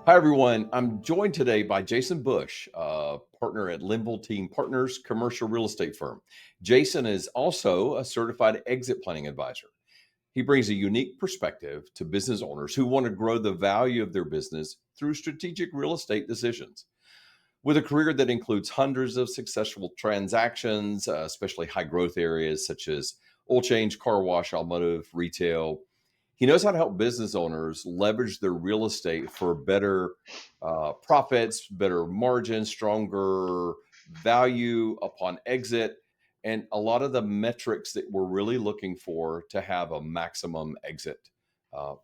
Hi, everyone. I'm joined today by Jason Bush, partner at Linville Team Partners commercial real estate firm. Jason is also a certified exit planning advisor. He brings a unique perspective to business owners who want to grow the value of their business through strategic real estate decisions. With a career that includes hundreds of successful transactions, especially high growth areas such as oil change, car wash, automotive, retail, he knows how to help business owners leverage their real estate for better profits, better margins, stronger value upon exit, and a lot of the metrics that we're really looking for to have a maximum exit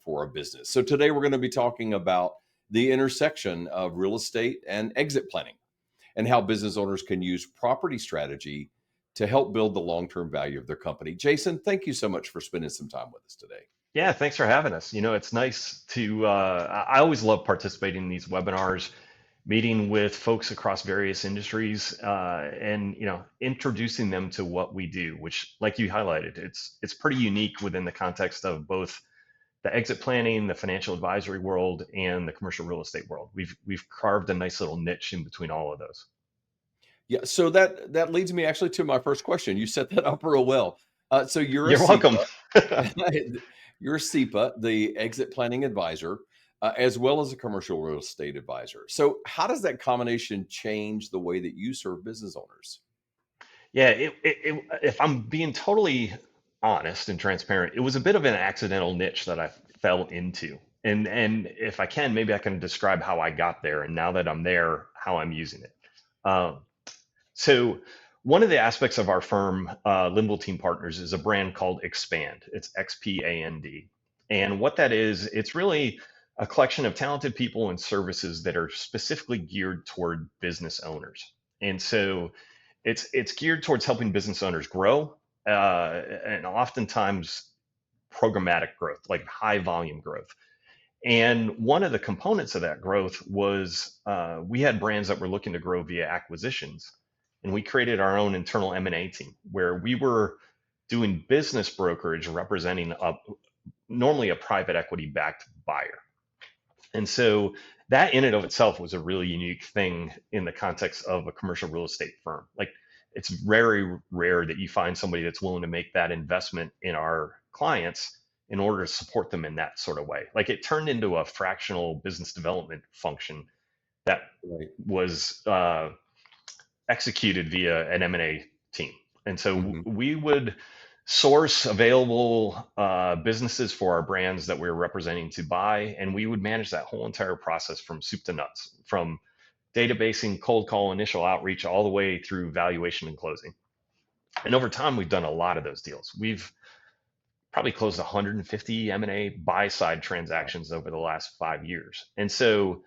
for a business. So today we're going to be talking about the intersection of real estate and exit planning and how business owners can use property strategy to help build the long-term value of their company. Jason, thank you so much for spending some time with us today. Yeah, thanks for having us. It's nice to, I always love participating in these webinars, meeting with folks across various industries, and, introducing them to what we do, which, like you highlighted, it's pretty unique within the context of both the exit planning, the financial advisory world, and the commercial real estate world. We've carved a nice little niche in between all of those. Yeah, so that leads me actually to my first question. You set that up real well. So you're a You're welcome. CEPA, you're a CEPA, the exit planning advisor, as well as a commercial real estate advisor. So how does that combination change the way that you serve business owners? Yeah, if I'm being totally honest and transparent, it was a bit of an accidental niche that I fell into. And if I can, maybe I can describe how I got there, and now that I'm there, how I'm using it. Um, so one of the aspects of our firm, Linville Team Partners, is a brand called Expand. It's XPAND. And what that is, it's really a collection of talented people and services that are specifically geared toward business owners. And so it's geared towards helping business owners grow, and oftentimes programmatic growth, like high volume growth. And one of the components of that growth was we had brands that were looking to grow via acquisitions, and we created our own internal M&A team where we were doing business brokerage representing normally a private equity backed buyer. And so that in and of itself was a really unique thing in the context of a commercial real estate firm. Like, it's very rare that you find somebody that's willing to make that investment in our clients in order to support them in that sort of way. Like, it turned into a fractional business development function that Right. was executed via an M&A team. And so Mhm. we would source available businesses for our brands that we were representing to buy, and we would manage that whole entire process from soup to nuts, from databasing, cold call, initial outreach, all the way through valuation and closing. And over time, we've done a lot of those deals. We've probably closed 150 M&A buy side Wow. transactions over the last 5 years. And so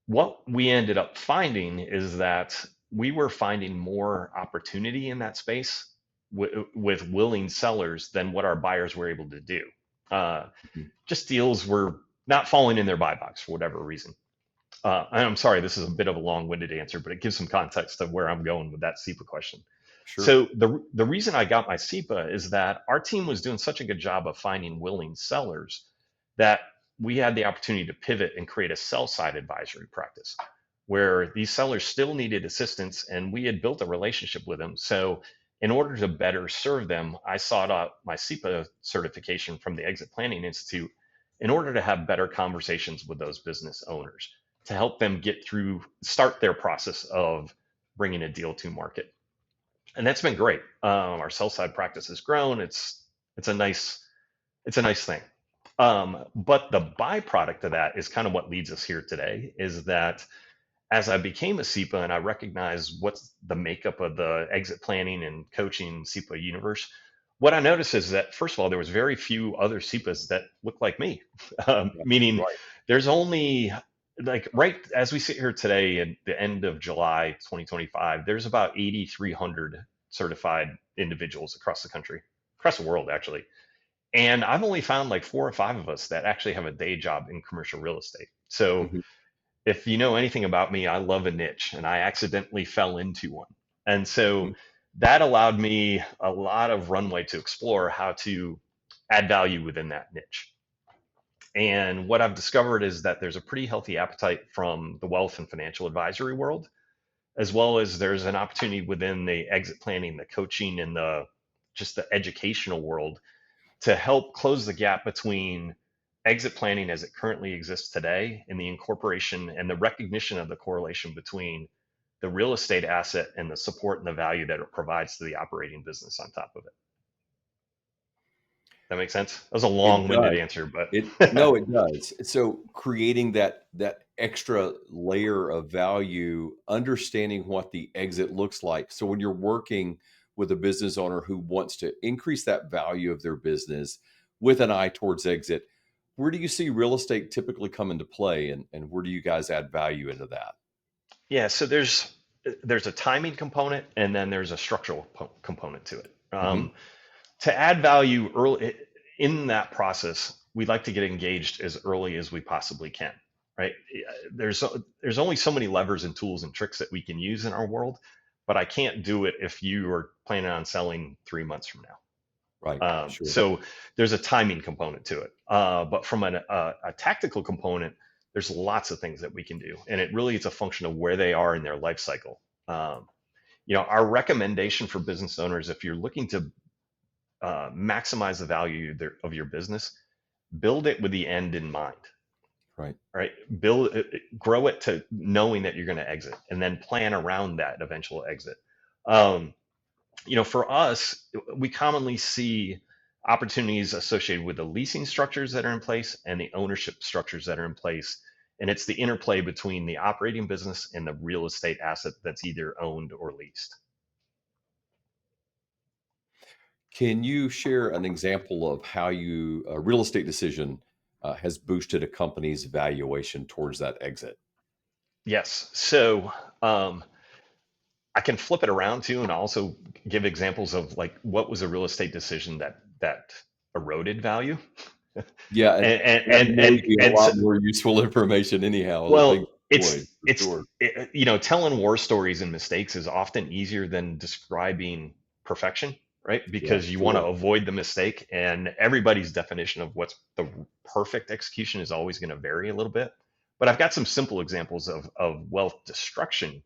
what we ended up finding is that we were finding more opportunity in that space with willing sellers than what our buyers were able to do. Uh, Mhm. just deals were not falling in their buy box for whatever reason. And I'm sorry, this is a bit of a long-winded answer, but it gives some context of where I'm going with that CEPA question. Sure. So the reason I got my CEPA is that our team was doing such a good job of finding willing sellers that we had the opportunity to pivot and create a sell-side advisory practice where these sellers still needed assistance, and we had built a relationship with them. So in order to better serve them, I sought out my CEPA certification from the Exit Planning Institute in order to have better conversations with those business owners to help them start their process of bringing a deal to market. And that's been great. Our sell side practice has grown. It's a nice thing. But the byproduct of that is kind of what leads us here today. Is that as I became a CEPA and I recognize what's the makeup of the exit planning and coaching CEPA universe, what I noticed is that first of all, there was very few other CEPAs that look like me. Yeah. Meaning, Right. there's only, like, right as we sit here today at the end of July 2025, there's about 8,300 certified individuals across the country, across the world actually. And I've only found like four or five of us that actually have a day job in commercial real estate. So Mhm. if you know anything about me, I love a niche, and I accidentally fell into one. And Mhm. so that allowed me a lot of runway to explore how to add value within that niche. And what I've discovered is that there's a pretty healthy appetite from the wealth and financial advisory world, as well as there's an opportunity within the exit planning, the coaching, and the just the educational world to help close the gap between exit planning as it currently exists today and the incorporation and the recognition of the correlation between the real estate asset and the support and the value that it provides to the operating business on top of it. That makes sense? That was a It long-winded does. answer, but It does. So creating that extra layer of value, understanding what the exit looks like. So when you're working with a business owner who wants to increase that value of their business with an eye towards exit, where do you see real estate typically come into play, and where do you guys add value into that? yeah, so there's a timing component and then there's a structural component to it. Hmm. To add value early in that process, we like to get engaged as early as we possibly can, right? There's only so many levers and tools and tricks that we can use in our world, but I can't do it if you are planning on selling 3 months from now. Right. Sure. So there's a timing component to it. But from a tactical component, there's lots of things that we can do, and it really is a function of where they are in their life cycle. Our recommendation for business owners, if you're looking to maximize the value of your business, build it with the end in mind. Right. Right, grow it to knowing that you're going to exit, and then plan around that eventual exit. Um, for us, we commonly see opportunities associated with the leasing structures that are in place and the ownership structures that are in place. And it's the interplay between the operating business and the real estate asset that's either owned or leased. Can you share an example of how a real estate decision has boosted a company's valuation towards that exit? Yes. So I can flip it around too, and also give examples of like what was a real estate decision that eroded value. Yeah, and and and that and may and, be a and so, lot more useful information anyhow that they well, can avoid for sure. telling war stories and mistakes is often easier than describing perfection, right? Yeah, Because you want to sure. avoid the mistake, and everybody's definition of what's the perfect execution is always going to vary a little bit. But I've got some simple examples of wealth destruction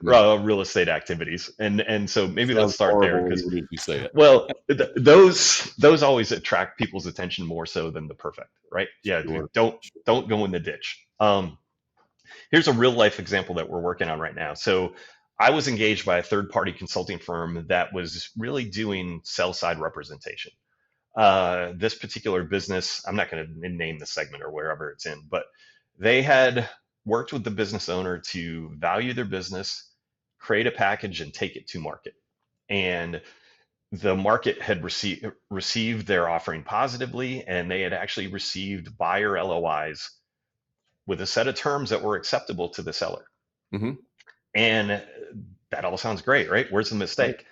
Yeah. real estate activities, and so maybe let's Sounds start there horrible because, even if you say it. well, those always attract people's attention more so than the perfect, right? Yeah, Sure. Sure. don't go in the ditch. Here's a real life example that we're working on right now. So I was engaged by a third party consulting firm that was really doing sell side representation. This particular business, I'm not going to name the segment or wherever it's in, but they had worked with the business owner to value their business, create a package, and take it to market. And the market had received their offering positively, and they had actually received buyer LOIs with a set of terms that were acceptable to the seller. Hmm. And that all sounds great, right? Where's the Right. mistake?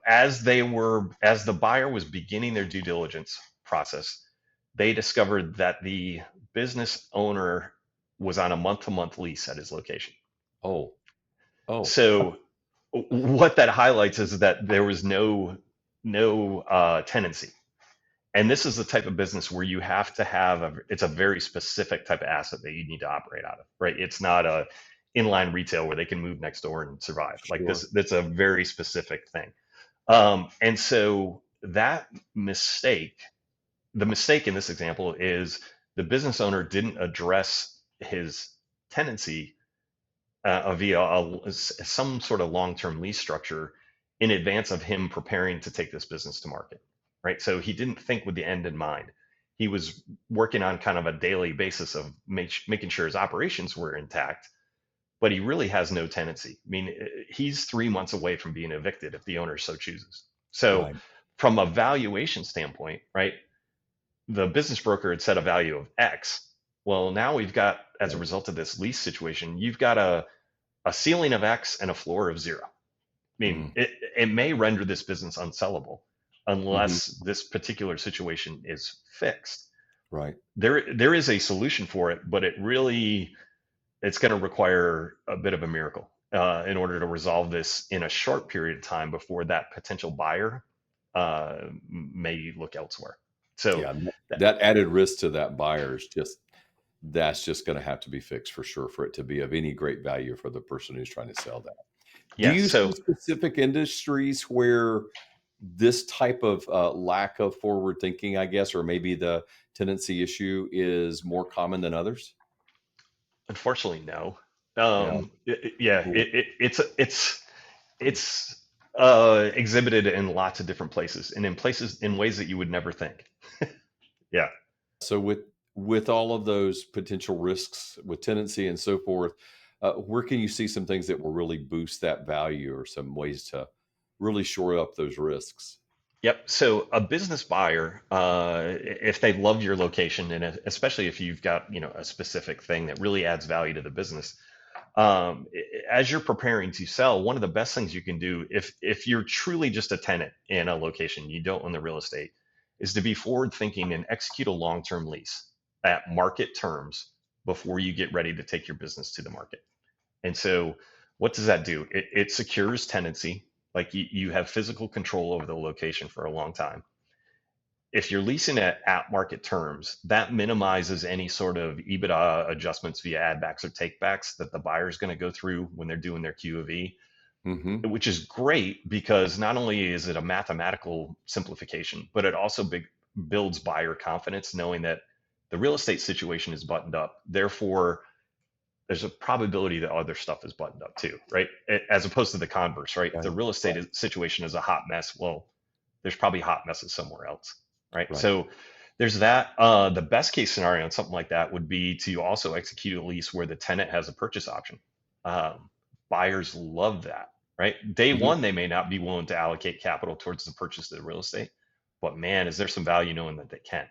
As the buyer was beginning their due diligence process, they discovered that the business owner was on a month-to-month lease at his location. Oh. Oh. So what that highlights is that there was no tenancy. And this is the type of business where you have to have it's a very specific type of asset that you need to operate out of, right? It's not a inline retail where they can move next door and survive. Like Sure. this, that's a very specific thing. And so that mistake, the mistake in this example is the business owner didn't address his tenancy via some sort of long-term lease structure in advance of him preparing to take this business to market, right? So he didn't think with the end in mind. He was working on kind of a daily basis of making sure his operations were intact, but he really has no tenancy. I mean, he's 3 months away from being evicted if the owner so chooses. So Right. from a valuation standpoint, right, the business broker had set a value of X. Well, now we've got, as a Right. result of this lease situation, you've got a ceiling of X and a floor of 0. I mean, Mm. it may render this business unsellable Hmm. unless this particular situation is fixed. Right. There is a solution for it, but it's going to require a bit of a miracle in order to resolve this in a short period of time before that potential buyer may look elsewhere. So Yeah. that added risk to that buyer is just that's just going to have to be fixed for sure for it to be of any great value for the person who's trying to sell that. Do Yeah. you see So specific industries where this type of lack of forward thinking, I guess, or maybe the tenancy issue is more common than others? unfortunately, no. Yeah, Yeah, cool. it's exhibited in lots of different places and in places in ways that you would never think. Yeah. So with all of those potential risks with tenancy and so forth, where can you see some things that will really boost that value or some ways to really shore up those risks? Yep. So a business buyer, if they love your location, and especially if you've got a specific thing that really adds value to the business, as you're preparing to sell, one of the best things you can do, if you're truly just a tenant in a location, you don't own the real estate, is to be forward thinking and execute a long-term lease at market terms before you get ready to take your business to the market. And so, what does that do? It secures tenancy, like you have physical control over the location for a long time. If you're leasing at market terms, that minimizes any sort of EBITDA adjustments via add backs or take backs that the buyer is going to go through when they're doing their Q of E, Hmm. which is great because not only is it a mathematical simplification, but it also builds buyer confidence knowing that the real estate situation is buttoned up. Therefore, there's a probability that other stuff is buttoned up too, right? As opposed to the converse, right? If the Right, real estate right, situation is a hot mess, well, there's probably hot messes somewhere else, right? right. So there's that. The best case scenario on something like that would be to also execute a lease where the tenant has a purchase option. Um, Buyers love that, right? Day Hmm. one, they may not be willing to allocate capital towards the purchase of the real estate, but man, is there some value knowing that they can.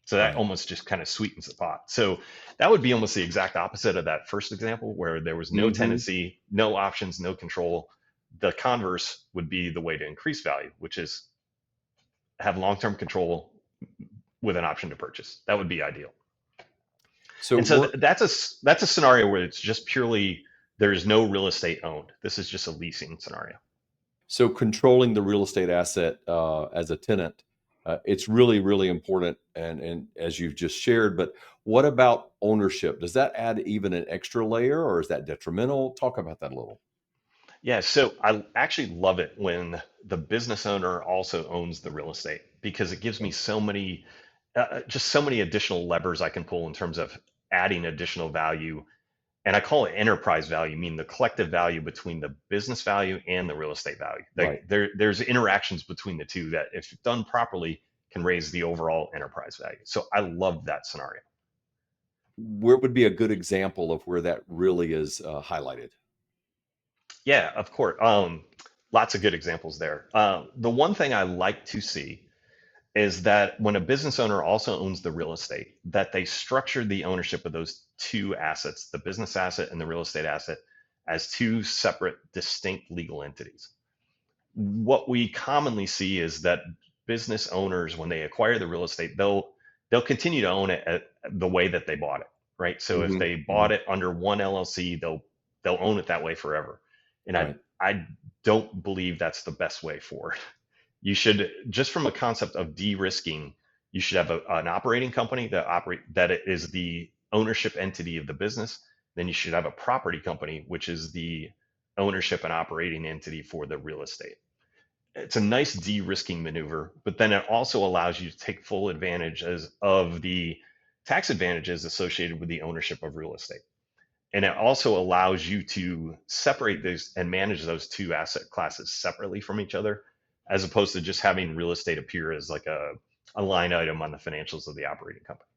So that Right. almost just kind of sweetens the pot. So that would be almost the exact opposite of that first example where there was no Hmm. tenancy, no options, no control. The converse would be the way to increase value, which is have long-term control with an option to purchase. That would be ideal. So And so work. that's a scenario where it's just purely there's no real estate owned. This is just a leasing scenario. So controlling the real estate asset as a tenant, it's really, really important. And as you've just shared, but what about ownership? Does that add even an extra layer, or is that detrimental? Talk about that a little. Yeah, so I actually love it when the business owner also owns the real estate because it gives me just so many additional levers I can pull in terms of adding additional value. And I call it enterprise value, meaning the collective value between the business value and the real estate value. Right. There's interactions between the two that, if done properly, can raise the overall enterprise value. So I love that scenario. Where would be a good example of where that really is highlighted? Yeah, of course. Lots of good examples there. The one thing I like to see is that when a business owner also owns the real estate, that they structure the ownership of those two assets, the business asset and the real estate asset, as two separate, distinct legal entities. What we commonly see is that business owners, when they acquire the real estate, they'll continue to own it the way that they bought it, right? So if Hmm. they bought Hmm. it under one LLC, they'll own it that way forever. And I Right. I don't believe that's the best way forward. You should, just from a concept of de-risking, you should have an operating company that it is the ownership entity of the business. Then you should have a property company, which is the ownership and operating entity for the real estate. It's a nice de-risking maneuver, but then it also allows you to take full advantage of the tax advantages associated with the ownership of real estate. And it also allows you to separate those and manage those two asset classes separately from each other, as opposed to just having real estate appear as like a line item on the financials of the operating company.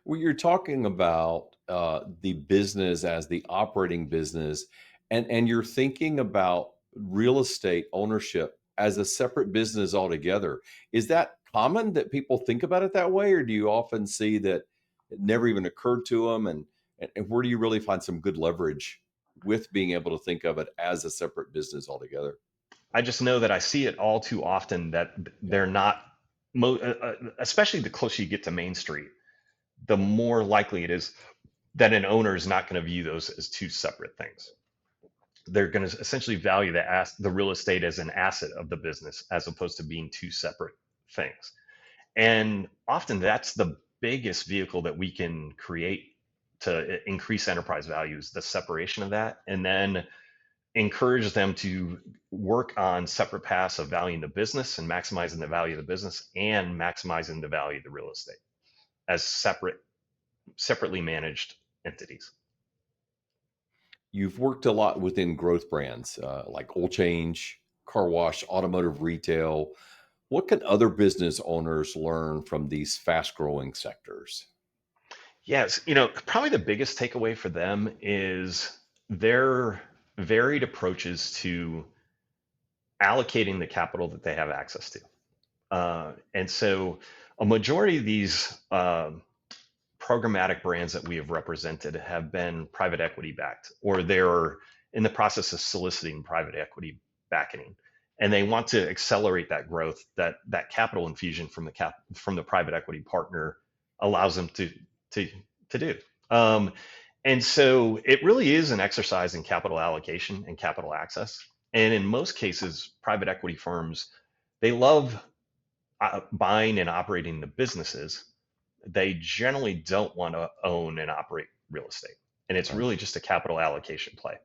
Well, you're talking about the business as the operating business, and you're thinking about real estate ownership as a separate business altogether. Is that common that people think about it that way, or do you often see that it never even occurred to them? And where do you really find some good leverage with being able to think of it as a separate business altogether? I just know that I see it all too often that Yeah. they're not, especially the closer you get to Main Street, the more likely it is that an owner is not going to view those as two separate things. They're going to essentially value the real estate as an asset of the business as opposed to being two separate things. And often that's the biggest vehicle that we can create to increase enterprise values, the separation of that, and then encourage them to work on separate paths of valuing the business and maximizing the value of the business and maximizing the value of the real estate as separately managed entities. You've worked a lot within growth brands like oil change, car wash, automotive retail. What can other business owners learn from these fast growing sectors? Yes, probably the biggest takeaway for them is their varied approaches to allocating the capital that they have access to. And so a majority of these programmatic brands that we have represented have been private equity backed, or they're in the process of soliciting private equity backing. And they want to accelerate that growth, that capital infusion from the private equity partner allows them to do. Um, and so it really is an exercise in capital allocation and capital access. And in most cases, private equity firms, they love buying and operating the businesses. They generally don't want to own and operate real estate. And it's Right. really just a capital allocation play.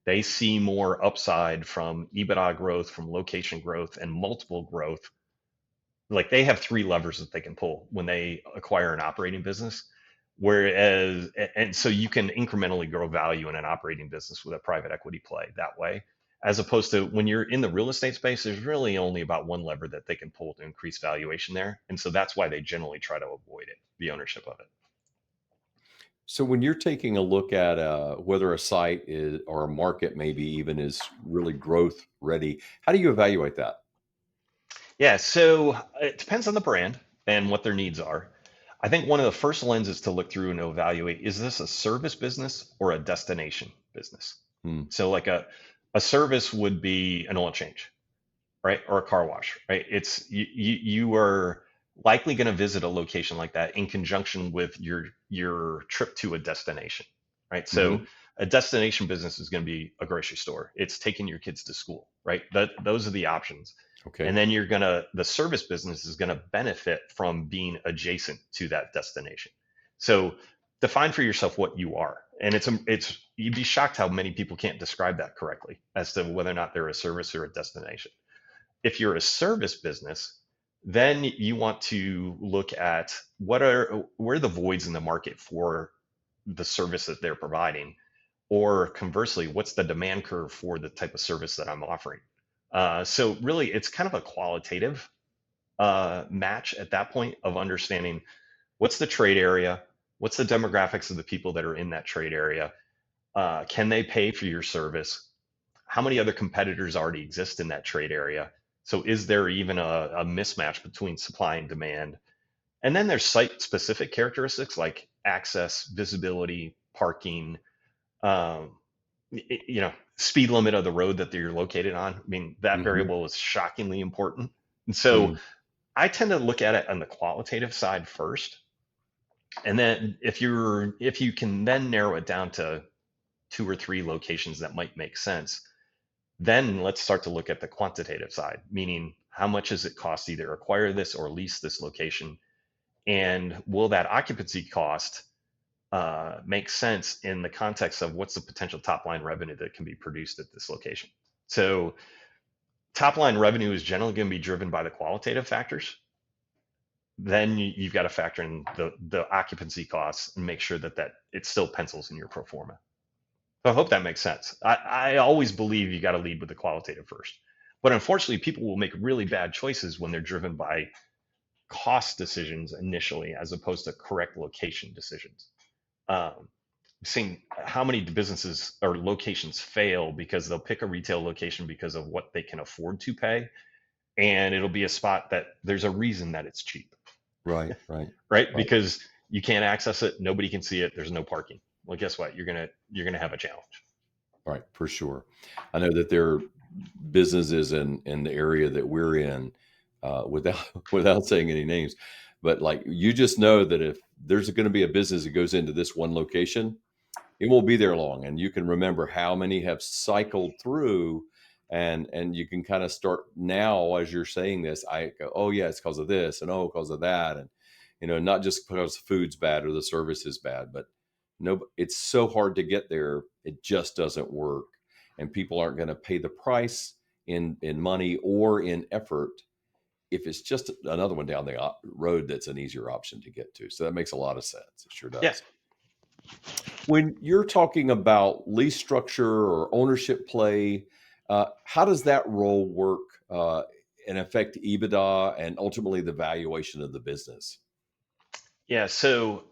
They see more upside from EBITDA growth, from location growth, and multiple growth. Like they have three levers that they can pull when they acquire an operating business. Whereas, and so you can incrementally grow value in an operating business with a private equity play that way, as opposed to when you're in the real estate space, there's really only about one lever that they can pull to increase valuation there. And so that's why they generally try to avoid it, the ownership of it. So when you're taking a look at whether a site is or a market maybe even is really growth ready, how do you evaluate that? Yeah, so it depends on the brand and what their needs are. I think one of the first lenses to look through and evaluate, is this a service business or a destination business? Hmm. So like a service would be an oil change, right? Or a car wash, right? It's you are likely going to visit a location like that in conjunction with your trip to a destination, right? So Hmm. a destination business is going to be a grocery store. It's taking your kids to school, right? Those are the options. And Okay. then the service business is going to benefit from being adjacent to that destination. So define for yourself what you are. And you'd be shocked how many people can't describe that correctly as to whether or not they're a service or a destination. If you're a service business, then you want to look at where are the voids in the market for the service that they're providing, or conversely, what's the demand curve for the type of service that I'm offering. So really, it's kind of a qualitative match at that point of understanding what's the trade area, what's the demographics of the people that are in that trade area, can they pay for your service, how many other competitors already exist in that trade area. So is there even a mismatch between supply and demand? And then there's site specific characteristics like access, visibility, parking, um, speed limit of the road that you're located on. I mean, that Hmm. variable is shockingly important. And so Hmm. I tend to look at it on the qualitative side first. And then if you can then narrow it down to two or three locations that might make sense, then let's start to look at the quantitative side, meaning how much does it cost to either acquire this or lease this location? And will that occupancy cost make sense in the context of what's the potential top line revenue that can be produced at this location? So, top line revenue is generally going to be driven by the qualitative factors. Then you've got to factor in the occupancy costs and make sure that it still pencils in your pro forma. So I hope that makes sense. I always believe you got to lead with the qualitative first. But unfortunately, people will make really bad choices when they're driven by cost decisions initially, as opposed to correct location decisions. Um, I've seen how many businesses or locations fail because they'll pick a retail location because of what they can afford to pay. And it'll be a spot that there's a reason that it's cheap, Right. Right. right? Right. Because you can't access it, nobody can see it, there's no parking. Well, guess what? You're gonna have a challenge. Right. For sure. I know that there are businesses in the area that we're in, without without saying any names, but like you just know that if there's going to be a business that goes into this one location, it won't be there long. And you can remember how many have cycled through And you can kind of start now as you're saying this. I go, oh yeah, it's because of this, and oh, because of that, and not just because the food's bad or the service is bad, but no, it's so hard to get there. It just doesn't work, and people aren't going to pay the price in money or in effort if it's just another one down the road that's an easier option to get to. So that makes a lot of sense. It sure Yeah. does. When you're talking about lease structure or ownership play, how does that role work and affect EBITDA and ultimately the valuation of the business? Yeah. So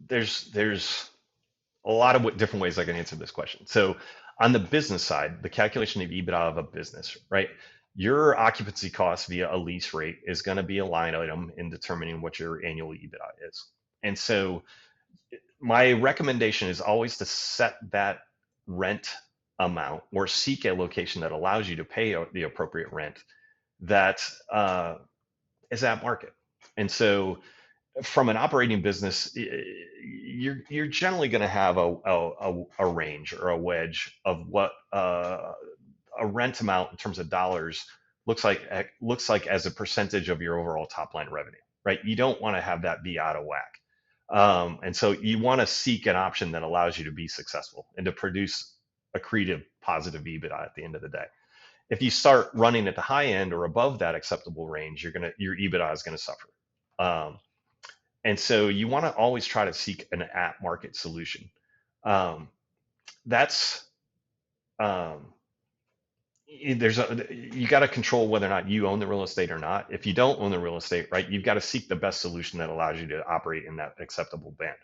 there's a lot of different ways I can answer this question. So on the business side, the calculation of EBITDA of a business, right? Your occupancy cost via a lease rate is going to be a line item in determining what your annual EBITDA is. And so my recommendation is always to set that rent amount or seek a location that allows you to pay the appropriate rent that is at market. And so from an operating business, you're generally going to have a range or a wedge of what a rent amount in terms of dollars looks like as a percentage of your overall top line revenue, right? You don't want to have that be out of whack. And so you want to seek an option that allows you to be successful and to produce accretive positive EBITDA at the end of the day. If you start running at the high end or above that acceptable range, your EBITDA is going to suffer. And so you want to always try to seek an at market solution. Um, that's um, you got to control whether or not you own the real estate or not. If you don't own the real estate, right, you've got to seek the best solution that allows you to operate in that acceptable band.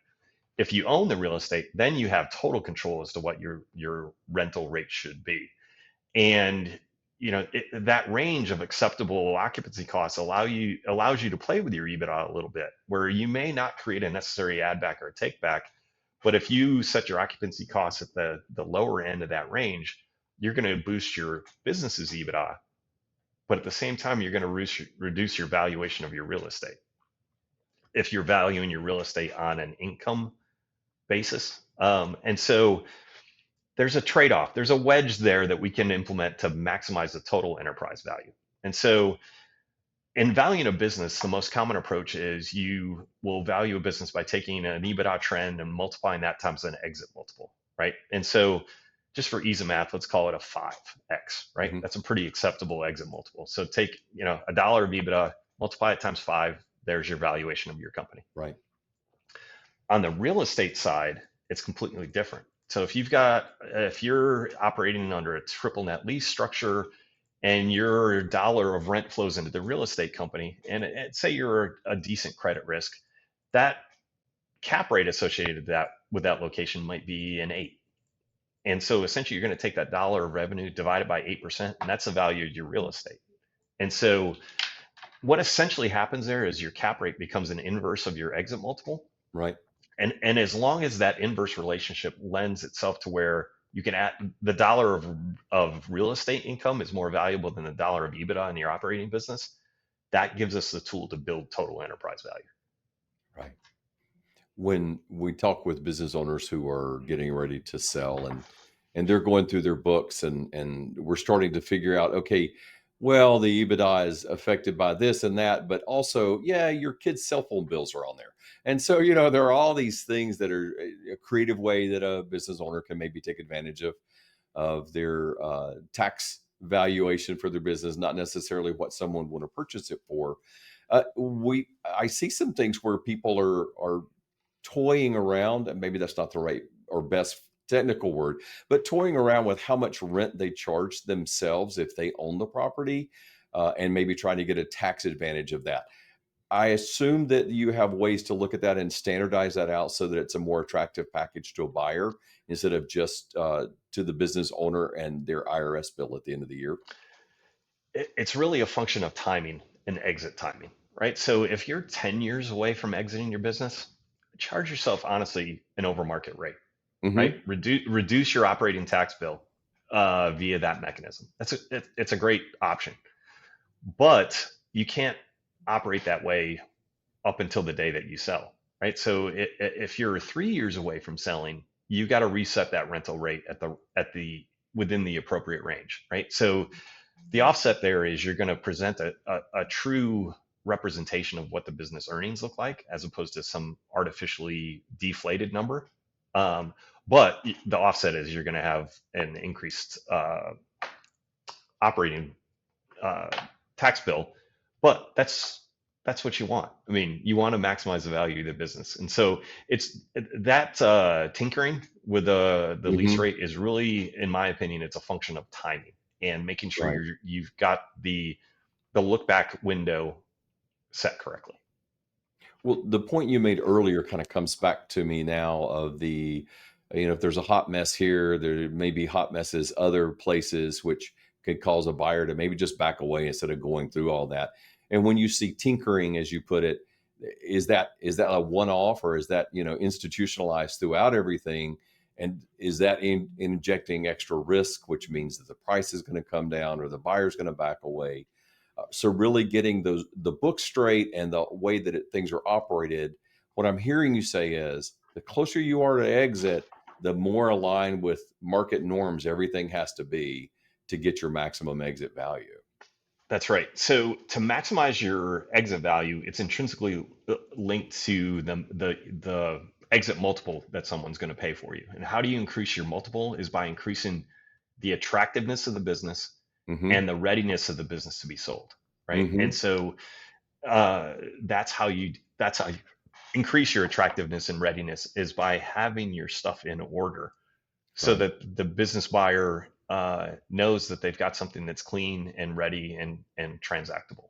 If you own the real estate, then you have total control as to what your rental rate should be. And that range of acceptable occupancy costs allows you to play with your EBITDA a little bit, where you may not create a necessary add back or a take back, but if you set your occupancy costs at the lower end of that range, you're going to boost your business's EBITDA, but at the same time, you're going to reduce your valuation of your real estate if you're valuing your real estate on an income basis. And so there's a trade-off. There's a wedge there that we can implement to maximize the total enterprise value. And so in valuing a business, the most common approach is you will value a business by taking an EBITDA trend and multiplying that times an exit multiple, right? And so just for ease of math, let's call it a 5x, right? Mm-hmm. That's a pretty acceptable exit multiple. So take, a dollar of EBITDA, multiply it times 5, there's your valuation of your company. Right. On the real estate side, it's completely different. So if you're operating under a triple net lease structure and your dollar of rent flows into the real estate company, and say you're a decent credit risk, that cap rate associated with that location might be an 8. And so essentially you're going to take that dollar of revenue, divide it by 8%, and that's the value of your real estate. And so what essentially happens there is your cap rate becomes an inverse of your exit multiple. Right. And as long as that inverse relationship lends itself to where you can add the dollar of real estate income is more valuable than the dollar of EBITDA in your operating business, that gives us the tool to build total enterprise value. Right. When we talk with business owners who are getting ready to sell and they're going through their books and we're starting to figure out, okay, well, the EBITDA is affected by this and that, but also, yeah, your kids' cell phone bills are on there. And so, there are all these things that are a creative way that a business owner can maybe take advantage of their tax valuation for their business, not necessarily what someone would want to purchase it for. I see some things where people are toying around, and maybe that's not the right or best technical word, but toying around with how much rent they charge themselves if they own the property, and maybe trying to get a tax advantage of that. I assume that you have ways to look at that and standardize that out so that it's a more attractive package to a buyer instead of just to the business owner and their IRS bill at the end of the year. It's really a function of timing and exit timing, right? So if you're 10 years away from exiting your business, charge yourself honestly an over market rate, right? Mm-hmm. Reduce your operating tax bill via that mechanism. It's a great option, but you can't operate that way up until the day that you sell, right? So if you're 3 years away from selling, you got to reset that rental rate at the within the appropriate range, right? So the offset there is you're going to present a true representation of what the business earnings look like, as opposed to some artificially deflated number. Um, but the offset is you're going to have an increased operating uh, tax bill, but that's what you want. I mean, you want to maximize the value of the business, and so it's that tinkering with the lease Hmm. rate is really, in my opinion, it's a function of timing and making sure Right. you've got the look back window set correctly. Well, the point you made earlier kind of comes back to me now of if there's a hot mess here, there may be hot messes other places, which could cause a buyer to maybe just back away instead of going through all that. And when you see tinkering, as you put it, is that a one-off, or is that, institutionalized throughout everything? And is that injecting extra risk, which means that the price is going to come down or the buyer's going to back away? So really getting the book straight and the way that things are operated. What I'm hearing you say is the closer you are to exit, the more aligned with market norms everything has to be to get your maximum exit value. That's right. So to maximize your exit value, it's intrinsically linked to the exit multiple that someone's going to pay for you. And how do you increase your multiple is by increasing the attractiveness of the business Hmm. and the readiness of the business to be sold, right? And Hmm. so that's how you increase your attractiveness and readiness is by having your stuff in order so Right. that the business buyer knows that they've got something that's clean and ready and transactable.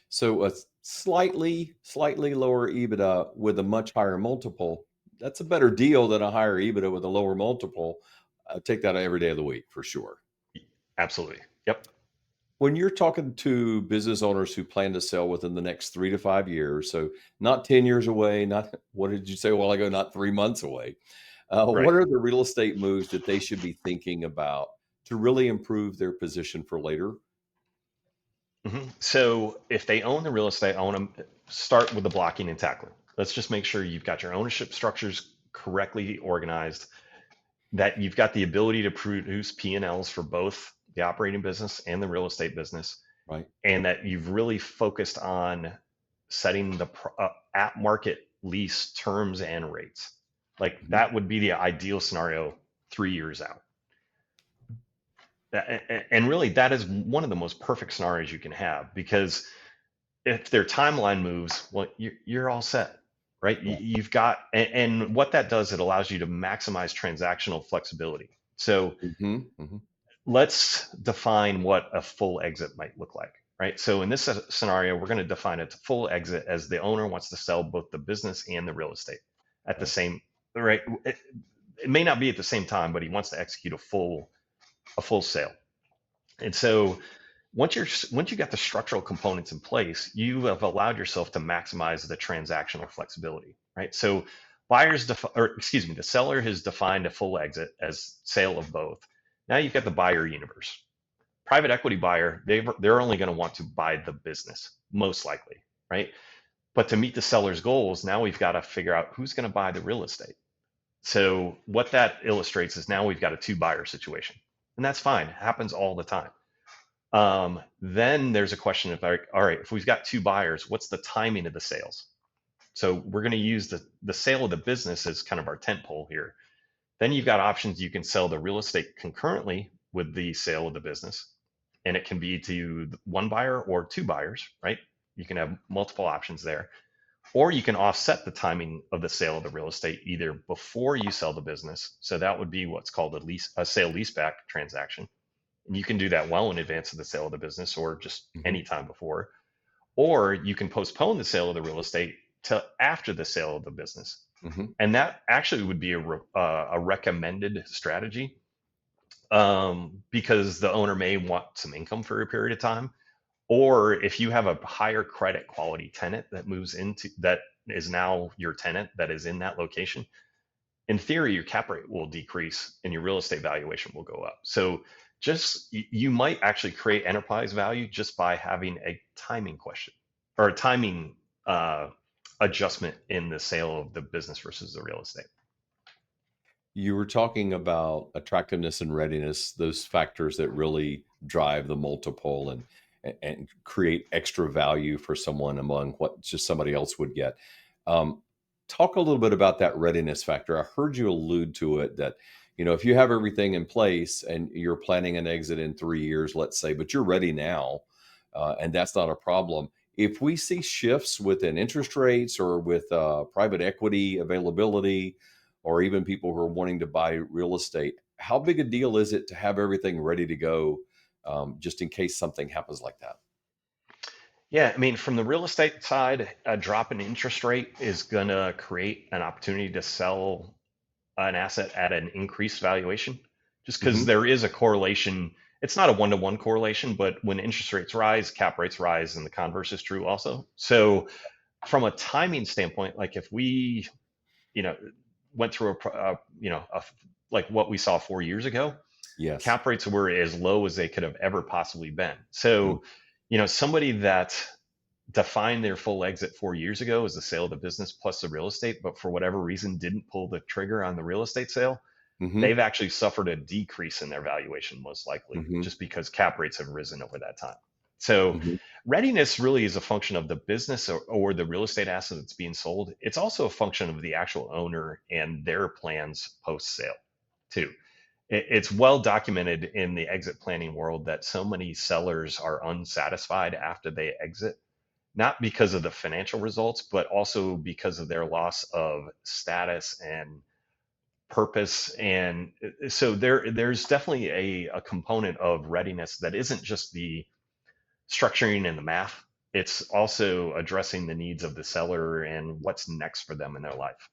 So a slightly lower EBITDA with a much higher multiple, that's a better deal than a higher EBITDA with a lower multiple. I take that every day of the week for sure. Absolutely. Yep. When you're talking to business owners who plan to sell within the next 3 to 5 years, so not 10 years away, not what did you say a while ago, not 3 months away, Right. what are the real estate moves that they should be thinking about to really improve their position for later? So if they own the real estate, I want to start with the blocking and tackling. Let's just make sure you've got your ownership structures correctly organized, that you've got the ability to produce P&Ls for both the operating business and the real estate business, Right. and that you've really focused on setting the at market lease terms and rates. Like Mhm. that would be the ideal scenario 3 years out. And really, that is one of the most perfect scenarios you can have, because if their timeline moves, well, you're all set, right? Right. You've got, and what that does, it allows you to maximize transactional flexibility. So Hmm. Hmm. let's define what a full exit might look like, right? So in this scenario, we're going to define a full exit as the owner wants to sell both the business and the real estate at the Right. same, right? It may not be at the same time, but he wants to execute a full sale. And so once you got the structural components in place, you have allowed yourself to maximize the transactional flexibility, right? So the seller has defined a full exit as sale of both. Now you've got the buyer universe. Private equity buyer, they're only going to want to buy the business, most likely, right? But to meet the seller's goals, now we've got to figure out who's going to buy the real estate. So what that illustrates is now we've got a two buyer situation, and that's fine. It happens all the time. Then there's a question of like, all right, if we've got two buyers, what's the timing of the sales? So we're going to use the sale of the business as kind of our tent pole here. Then you've got options. You can sell the real estate concurrently with the sale of the business, and it can be to one buyer or two buyers, right? You can have multiple options there. Or you can offset the timing of the sale of the real estate either before you sell the business. So that would be what's called a sale leaseback transaction. And you can do that well in advance of the sale of the business or just Hmm. any time before. Or you can postpone the sale of the real estate to after the sale of the business. Hmm. And that actually would be a recommended strategy, because the owner may want some income for a period of time. Or if you have a higher credit quality tenant that moves into that is now your tenant that is in that location, in theory, your cap rate will decrease and your real estate valuation will go up. So just you might actually create enterprise value just by having a timing question or a timing uh, adjustment in the sale of the business versus the real estate. You were talking about attractiveness and readiness, those factors that really drive the multiple and create extra value for someone among what just somebody else would get. Um, Talk a little bit about that readiness factor. I heard you allude to it that, if you have everything in place and you're planning an exit in 3 years, let's say, but you're ready now, and that's not a problem. If we see shifts within interest rates or with private equity availability, or even people who are wanting to buy real estate, how big a deal is it to have everything ready to go, just in case something happens like that? Yeah, I mean, from the real estate side, a drop in interest rate is going to create an opportunity to sell an asset at an increased valuation, just because Hmm. there is a correlation. It's not a one-to-one correlation, but when interest rates rise, cap rates rise, and the converse is true also. So, from a timing standpoint, like if we, you know, went through like what we saw 4 years ago, Yes. cap rates were as low as they could have ever possibly been. Mm. So, somebody that defined their full exit 4 years ago as the sale of the business plus the real estate, but for whatever reason didn't pull the trigger on the real estate sale, Hmm. they've actually suffered a decrease in their valuation, most likely, Hmm. just because cap rates have risen over that time. So, Hmm. readiness really is a function of the business or the real estate asset that's being sold. It's also a function of the actual owner and their plans post sale, too. It's well documented in the exit planning world that so many sellers are unsatisfied after they exit, not because of the financial results, but also because of their loss of status and purpose. And so there's definitely a component of readiness that isn't just the structuring and the math. It's also addressing the needs of the seller and what's next for them in their life.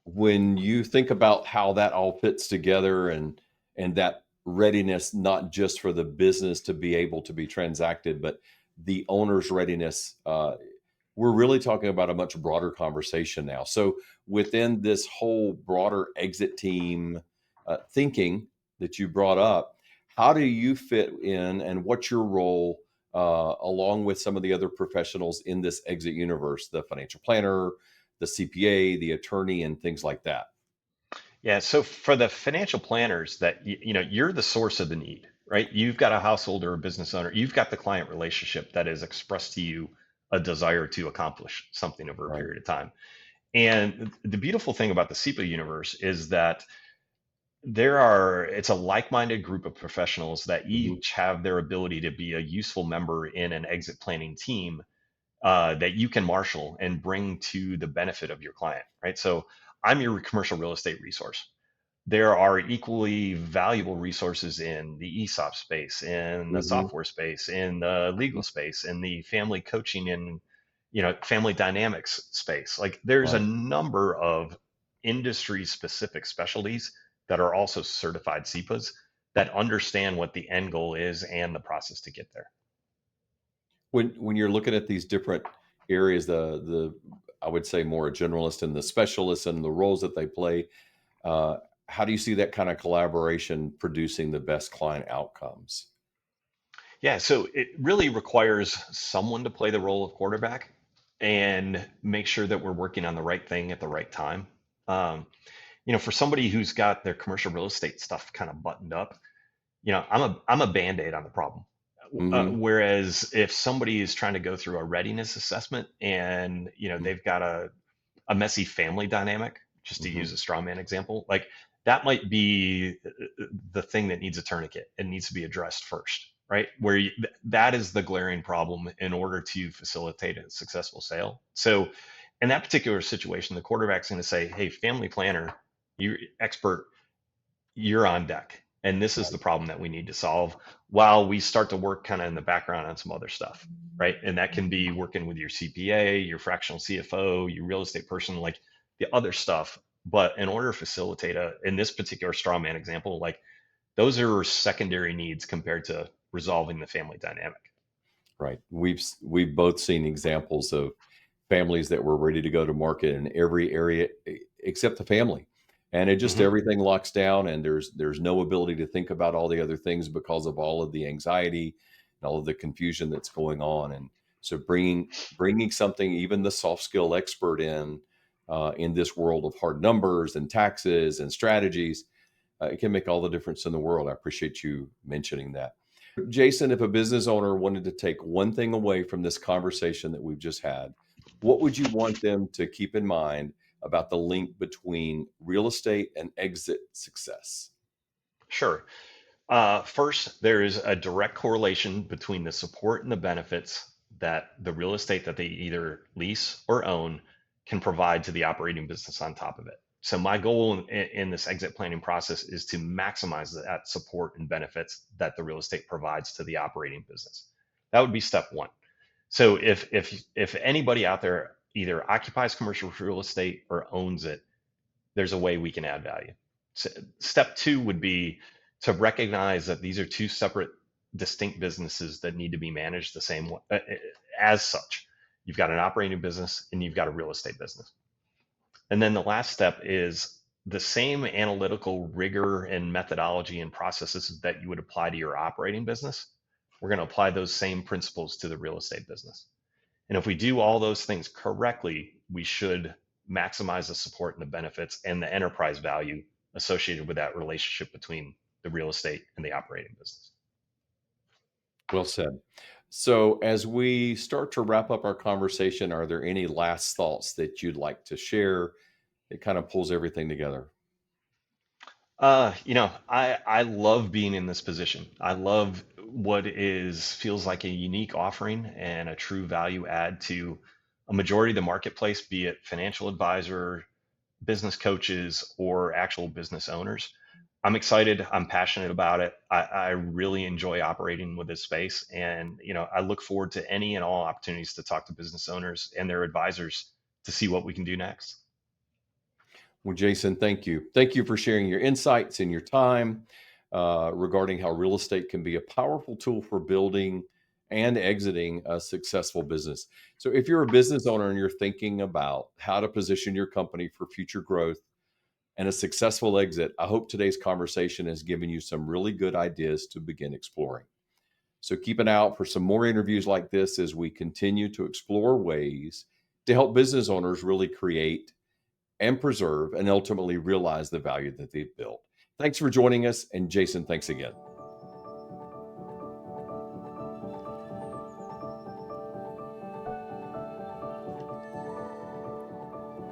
When you think about how that all fits together and that readiness, not just for the business to be able to be transacted, but the owner's readiness, we're really talking about a much broader conversation now. So within this whole broader exit team thinking that you brought up, how do you fit in, and what's your role along with some of the other professionals in this exit universe, the financial planner, the CPA, the attorney, and things like that? Yeah, so for the financial planners that you're the source of the need, right? You've got a household or a business owner, you've got the client relationship that has expressed to you a desire to accomplish something over a Right. period of time. And the beautiful thing about the CEPA universe is that it's a like-minded group of professionals that Hmm. each have their ability to be a useful member in an exit planning team that you can marshal and bring to the benefit of your client, right? So I'm your commercial real estate resource. There are equally valuable resources in the ESOP space, in the Hmm. software space, in the legal space, in the family coaching and family dynamics space. Like there's a Right. number of industry specific specialties that are also certified CEPAs that understand what the end goal is and the process to get there. When you're looking at these different areas, the I would say more a generalist and the specialist and the roles that they play, uh, how do you see that kind of collaboration producing the best client outcomes? Yeah, so it really requires someone to play the role of quarterback and make sure that we're working on the right thing at the right time. Um, for somebody who's got their commercial real estate stuff kind of buttoned up, I'm a band-aid on the problem. Hmm. Whereas if somebody is trying to go through a readiness assessment and they've got a messy family dynamic, just to use Hmm. a straw man example, like that might be the thing that needs a tourniquet and needs to be addressed first, right? That is the glaring problem in order to facilitate a successful sale. So, in that particular situation, the quarterback's going to say, "Hey, family planner, you expert, you're on deck. And this is the problem that we need to solve while we start to work kind of in the background on some other stuff, right? And that can be working with your CPA, your fractional CFO, your real estate person, like the other stuff. But in order to facilitate in this particular straw man example, like those are secondary needs compared to resolving the family dynamic. Right. We've both seen examples of families that were ready to go to market in every area except the family. And it just Hmm. everything locks down, and there's no ability to think about all the other things because of all of the anxiety and all of the confusion that's going on. And so bringing something, even the soft skill expert in, in this world of hard numbers and taxes and strategies. It can make all the difference in the world. I appreciate you mentioning that. Jason, if a business owner wanted to take one thing away from this conversation that we've just had, what would you want them to keep in mind about the link between real estate and exit success? Sure. First, there is a direct correlation between the support and the benefits that the real estate that they either lease or own can provide to the operating business on top of it. So my goal in this exit planning process is to maximize that support and benefits that the real estate provides to the operating business. That would be step one. So if anybody out there either occupies commercial real estate or owns it, there's a way we can add value. So step two would be to recognize that these are two separate, distinct businesses that need to be managed the same way. As such, you've got an operating business and you've got a real estate business. And then the last step is the same analytical rigor and methodology and processes that you would apply to your operating business. We're going to apply those same principles to the real estate business. And if we do all those things correctly, we should maximize the support and the benefits and the enterprise value associated with that relationship between the real estate and the operating business. Well said. So, as we start to wrap up our conversation, are there any last thoughts that you'd like to share? It kind of pulls everything together. I love being in this position. I love what is feels like a unique offering and a true value add to a majority of the marketplace, be it financial advisor, business coaches, or actual business owners. I'm excited. I'm passionate about it. I really enjoy operating with this space, and I look forward to any and all opportunities to talk to business owners and their advisors to see what we can do next. Well, Jason, thank you. Thank you for sharing your insights and your time regarding how real estate can be a powerful tool for building and exiting a successful business. So, if you're a business owner and you're thinking about how to position your company for future growth and a successful exit, I hope today's conversation has given you some really good ideas to begin exploring. So, keep an eye out for some more interviews like this as we continue to explore ways to help business owners really create and preserve and ultimately realize the value that they've built. Thanks for joining us. And Jason, thanks again.